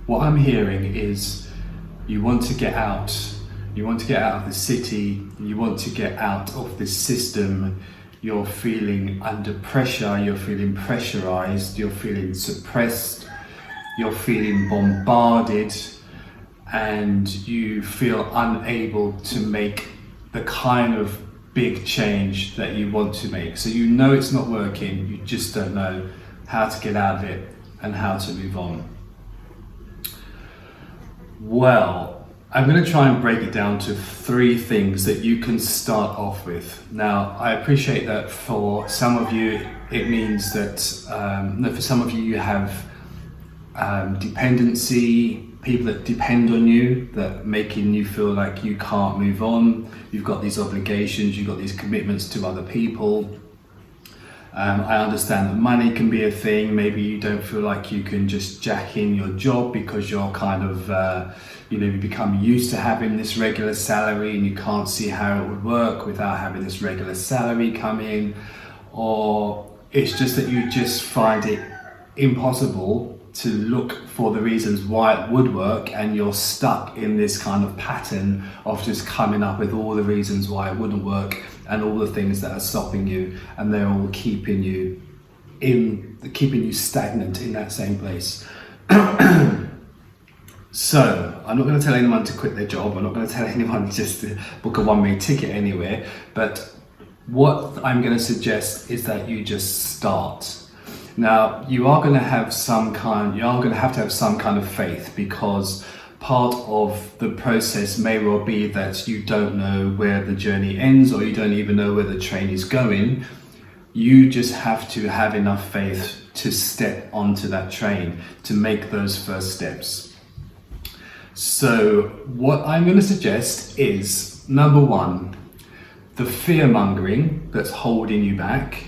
What I'm hearing is you want to get out. You want to get out of the city. You want to get out of this system. You're feeling under pressure. You're feeling pressurized. You're feeling suppressed. You're feeling bombarded, and you feel unable to make the kind of big change that you want to make. So you know it's not working. You just don't know how to get out of it and how to move on. Well, I'm going to try and break it down to 3 things that you can start off with. Now, I appreciate that for some of you, it means that, for some of you, you have dependency, people that depend on you, that making you feel like you can't move on. You've got these obligations, you've got these commitments to other people. I understand that money can be a thing. Maybe you don't feel like you can just jack in your job because you're kind of, you become used to having this regular salary and you can't see how it would work without having this regular salary come in. Or it's just that you just find it impossible to look for the reasons why it would work, and you're stuck in this kind of pattern of just coming up with all the reasons why it wouldn't work and all the things that are stopping you, and they're all keeping you stagnant in that same place. So I'm not going to tell anyone to quit their job. I'm not going to tell anyone just to book a one-way ticket anywhere, but what I'm going to suggest is that you just start. Now, you are going to have to have some kind of faith, because part of the process may well be that you don't know where the journey ends, or you don't even know where the train is going. You just have to have enough faith to step onto that train, to make those first steps. So what I'm going to suggest is, number 1, the fear mongering that's holding you back,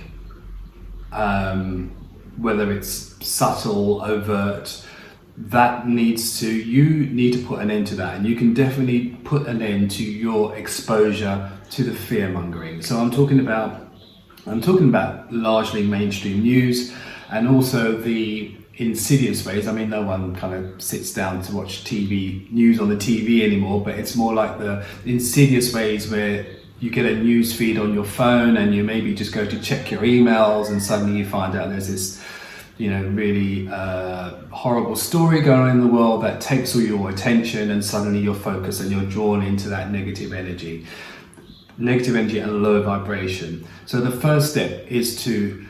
whether it's subtle, overt, you need to put an end to that. And you can definitely put an end to your exposure to the fear mongering. So I'm talking about largely mainstream news, and also the insidious ways. I mean, no one kind of sits down to watch news on the TV anymore, but it's more like the insidious ways where you get a news feed on your phone and you maybe just go to check your emails, and suddenly you find out there's this really horrible story going on in the world that takes all your attention, and suddenly you're focused and you're drawn into that negative energy and low vibration. So the first step is to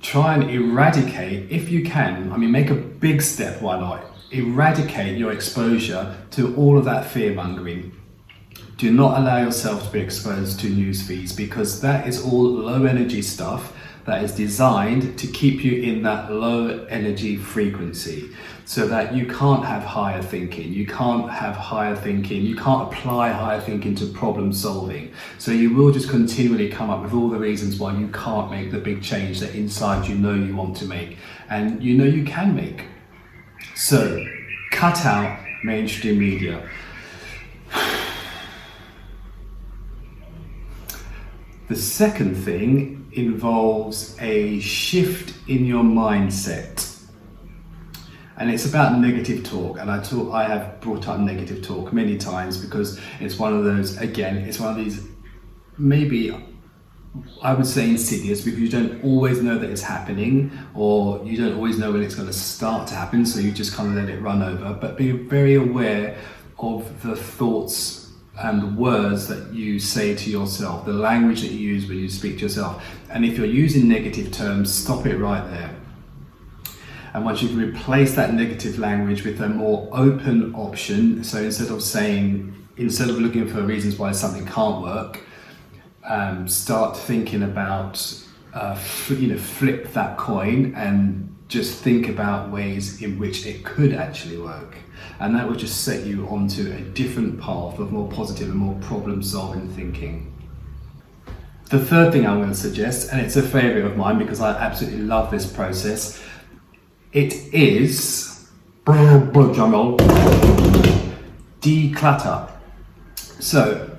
try and eradicate, if you can, make a big step, why not? Eradicate your exposure to all of that fear mongering. Do not allow yourself to be exposed to news feeds, because that is all low energy stuff that is designed to keep you in that low energy frequency, so that you can't have higher thinking. You can't apply higher thinking to problem solving. So you will just continually come up with all the reasons why you can't make the big change that inside you know you want to make, and you know you can make. So cut out mainstream media. The second thing involves a shift in your mindset, and it's about negative talk. And I have brought up negative talk many times, because it's one of these, maybe I would say insidious, because you don't always know that it's happening, or you don't always know when it's going to start to happen, so you just kind of let it run over. But be very aware of the thoughts and the words that you say to yourself, the language that you use when you speak to yourself. And if you're using negative terms, stop it right there. And once you've replaced that negative language with a more open option, so instead of looking for reasons why something can't work, start thinking about, flip that coin and just think about ways in which it could actually work. And that will just set you onto a different path of more positive and more problem-solving thinking. The third thing I'm going to suggest, and it's a favourite of mine because I absolutely love this process, it is declutter. So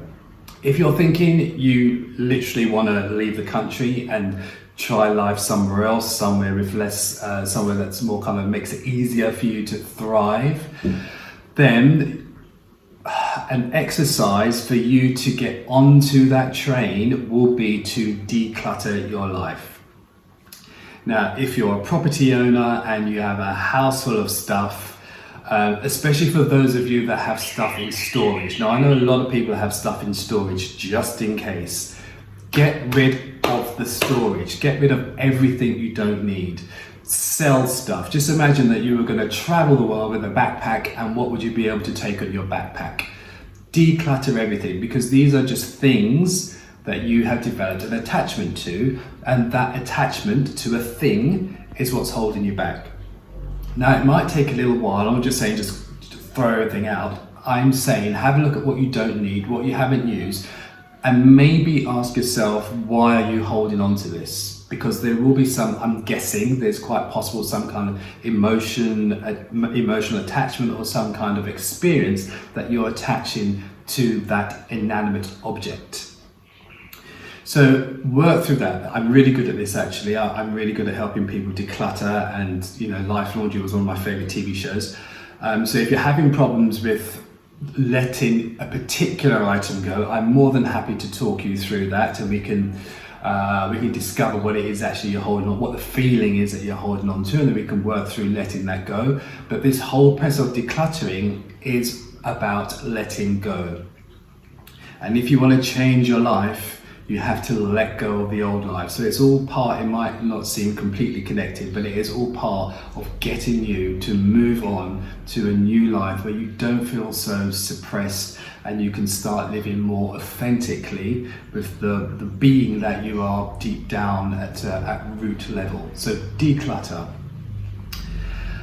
if you're thinking you literally want to leave the country and try life somewhere else, somewhere with less, somewhere that's more kind of makes it easier for you to thrive, then an exercise for you to get onto that train will be to declutter your life. Now, if you're a property owner and you have a house full of stuff, especially for those of you that have stuff in storage. Now, I know a lot of people have stuff in storage just in case. Get rid of the storage. Get rid of everything you don't need. Sell stuff. Just imagine that you were going to travel the world with a backpack, and what would you be able to take on your backpack? Declutter everything, because these are just things that you have developed an attachment to, and that attachment to a thing is what's holding you back. Now, it might take a little while. I'm just saying just throw everything out. I'm saying have a look at what you don't need, what you haven't used, and maybe ask yourself, why are you holding on to this? Because there will be some, I'm guessing, there's quite possible some kind of emotional attachment or some kind of experience that you're attaching to that inanimate object. So work through that. I'm really good at this, actually. I'm really good at helping people declutter, and Life Laundry was one of my favorite TV shows. So if you're having problems with letting a particular item go, I'm more than happy to talk you through that, and we can discover what it is actually you're holding on, what the feeling is that you're holding on to, and then we can work through letting that go. But this whole process of decluttering is about letting go. And if you want to change your life, you have to let go of the old life. So it's all part, it might not seem completely connected, but it is all part of getting you to move on to a new life where you don't feel so suppressed, and you can start living more authentically with the being that you are deep down at root level. So declutter.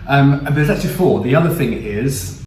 But there's actually four. The other thing is